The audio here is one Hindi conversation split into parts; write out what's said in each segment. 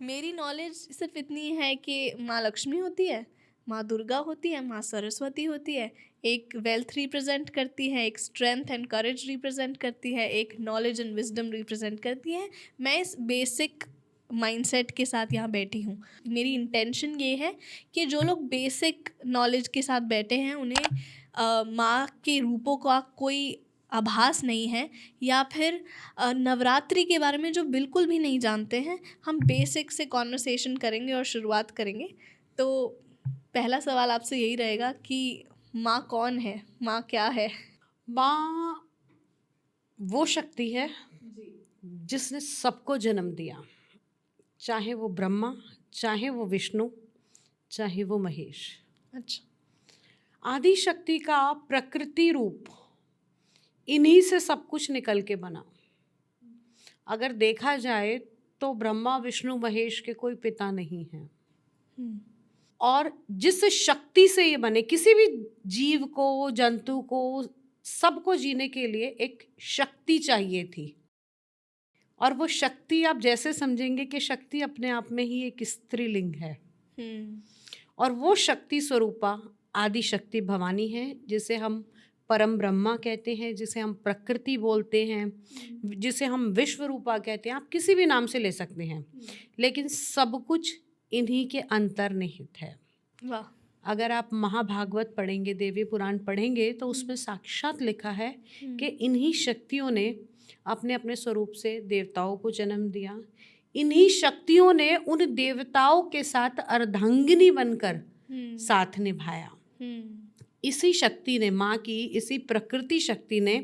मेरी नॉलेज सिर्फ इतनी है कि माँ लक्ष्मी होती है, माँ दुर्गा होती है, माँ सरस्वती होती है, एक वेल्थ रिप्रेजेंट करती है, एक स्ट्रेंथ एंड करेज रिप्रेजेंट करती है, एक नॉलेज एंड विजडम रिप्रेजेंट करती है। मैं इस बेसिक माइंडसेट के साथ यहाँ बैठी हूँ। मेरी इंटेंशन ये है कि जो लोग बेसिक नॉलेज के साथ बैठे हैं उन्हें माँ के रूपों का कोई आभास नहीं है, या फिर नवरात्रि के बारे में जो बिल्कुल भी नहीं जानते हैं, हम बेसिक से कॉन्वर्सेशन करेंगे और शुरुआत करेंगे। तो पहला सवाल आपसे यही रहेगा कि माँ कौन है, माँ क्या है? माँ वो शक्ति है जी। जिसने सबको जन्म दिया, चाहे वो ब्रह्मा, चाहे वो विष्णु, चाहे वो महेश। अच्छा। आदि शक्ति का प्रकृति रूप इन्हीं से सब कुछ निकल के बना। अगर देखा जाए तो ब्रह्मा विष्णु महेश के कोई पिता नहीं है, और जिस शक्ति से ये बने, किसी भी जीव को, जंतु को, सबको जीने के लिए एक शक्ति चाहिए थी। और वो शक्ति आप जैसे समझेंगे कि शक्ति अपने आप में ही एक स्त्रीलिंग है, और वो शक्ति स्वरूपा आदि शक्ति भवानी है, जिसे हम परम ब्रह्मा कहते हैं, जिसे हम प्रकृति बोलते हैं, जिसे हम विश्व रूपा कहते हैं। आप किसी भी नाम से ले सकते हैं, लेकिन सब कुछ इन्हीं के अंतर्निहित है। वाह। अगर आप महाभागवत पढ़ेंगे, देवी पुराण पढ़ेंगे, तो उसमें साक्षात लिखा है कि इन्हीं शक्तियों ने अपने अपने स्वरूप से देवताओं को जन्म दिया। इन्हीं शक्तियों ने उन देवताओं के साथ अर्धांगिनी बनकर साथ निभाया। इसी शक्ति ने, माँ की इसी प्रकृति शक्ति ने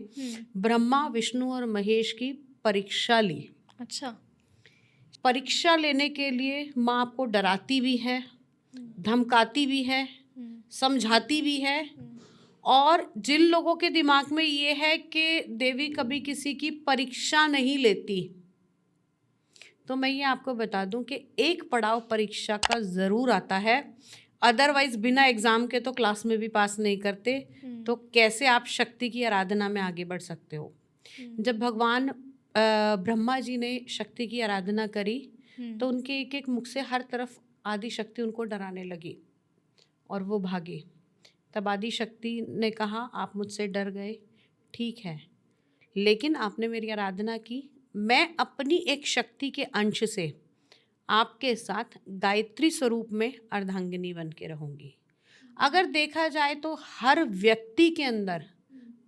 ब्रह्मा विष्णु और महेश की परीक्षा ली। अच्छा। परीक्षा लेने के लिए माँ आपको डराती भी है, धमकाती भी है, समझाती भी है। और जिन लोगों के दिमाग में ये है कि देवी कभी किसी की परीक्षा नहीं लेती, तो मैं ये आपको बता दूं कि एक पड़ाव परीक्षा का ज़रूर आता है। अदरवाइज बिना एग्ज़ाम के तो क्लास में भी पास नहीं करते, तो कैसे आप शक्ति की आराधना में आगे बढ़ सकते हो। जब भगवान ब्रह्मा जी ने शक्ति की आराधना करी, तो उनके एक एक मुख से हर तरफ आदि शक्ति उनको डराने लगी और वो भागे। तब आदि शक्ति ने कहा, आप मुझसे डर गए, ठीक है, लेकिन आपने मेरी आराधना की, मैं अपनी एक शक्ति के अंश से आपके साथ गायत्री स्वरूप में अर्धांगिनी बन के रहूँगी। अगर देखा जाए तो हर व्यक्ति के अंदर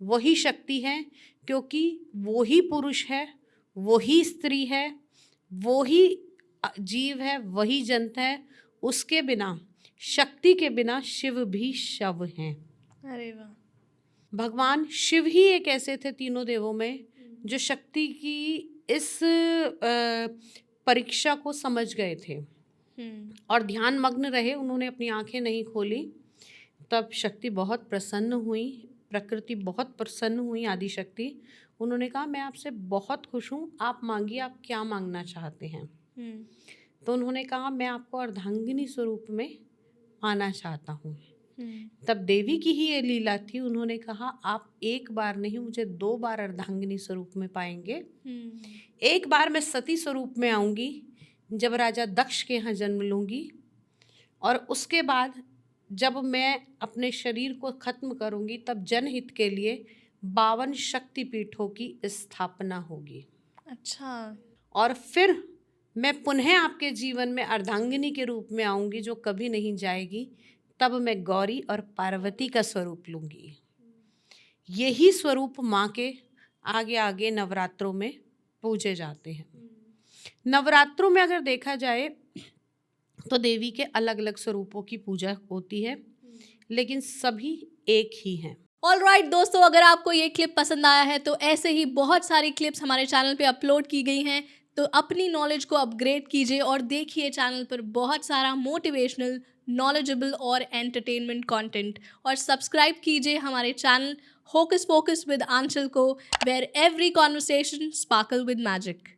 वही शक्ति है, क्योंकि वो ही पुरुष है, वही स्त्री है, वो ही जीव है, वही जंत है। उसके बिना, शक्ति के बिना शिव भी शव हैं। अरे वाह। भगवान शिव ही एक ऐसे थे तीनों देवों में जो शक्ति की इस परीक्षा को समझ गए थे और ध्यान मग्न रहे। उन्होंने अपनी आंखें नहीं खोली। तब शक्ति बहुत प्रसन्न हुई, प्रकृति बहुत प्रसन्न हुई, आदि शक्ति। उन्होंने कहा, मैं आपसे बहुत खुश हूँ, आप मांगिए, आप क्या मांगना चाहते हैं। तो उन्होंने कहा, मैं आपको अर्धांगिनी स्वरूप में पाना चाहता हूँ। तब देवी की ही ये लीला थी। उन्होंने कहा, आप एक बार नहीं, मुझे 2 बार अर्धांगिनी स्वरूप में पाएंगे। एक बार मैं सती स्वरूप में आऊँगी, जब राजा दक्ष के यहाँ जन्म लूँगी, और उसके बाद जब मैं अपने शरीर को खत्म करूँगी, तब जनहित के लिए 52 शक्तिपीठों की स्थापना होगी। अच्छा। और फिर मैं पुनः आपके जीवन में अर्धांगिनी के रूप में आऊँगी, जो कभी नहीं जाएगी। तब मैं गौरी और पार्वती का स्वरूप लूँगी। यही स्वरूप माँ के आगे आगे नवरात्रों में पूजे जाते हैं। नवरात्रों में अगर देखा जाए तो देवी के अलग अलग स्वरूपों की पूजा होती है, लेकिन सभी एक ही हैं। ऑलराइट दोस्तों, अगर आपको ये क्लिप पसंद आया है तो ऐसे ही बहुत सारी क्लिप्स हमारे चैनल पे अपलोड की गई हैं, तो अपनी नॉलेज को अपग्रेड कीजिए और देखिए चैनल पर बहुत सारा मोटिवेशनल, नॉलेजेबल और एंटरटेनमेंट कंटेंट। और सब्सक्राइब कीजिए हमारे channel hocus pocus with Aanchal को, where every conversation sparkle with magic.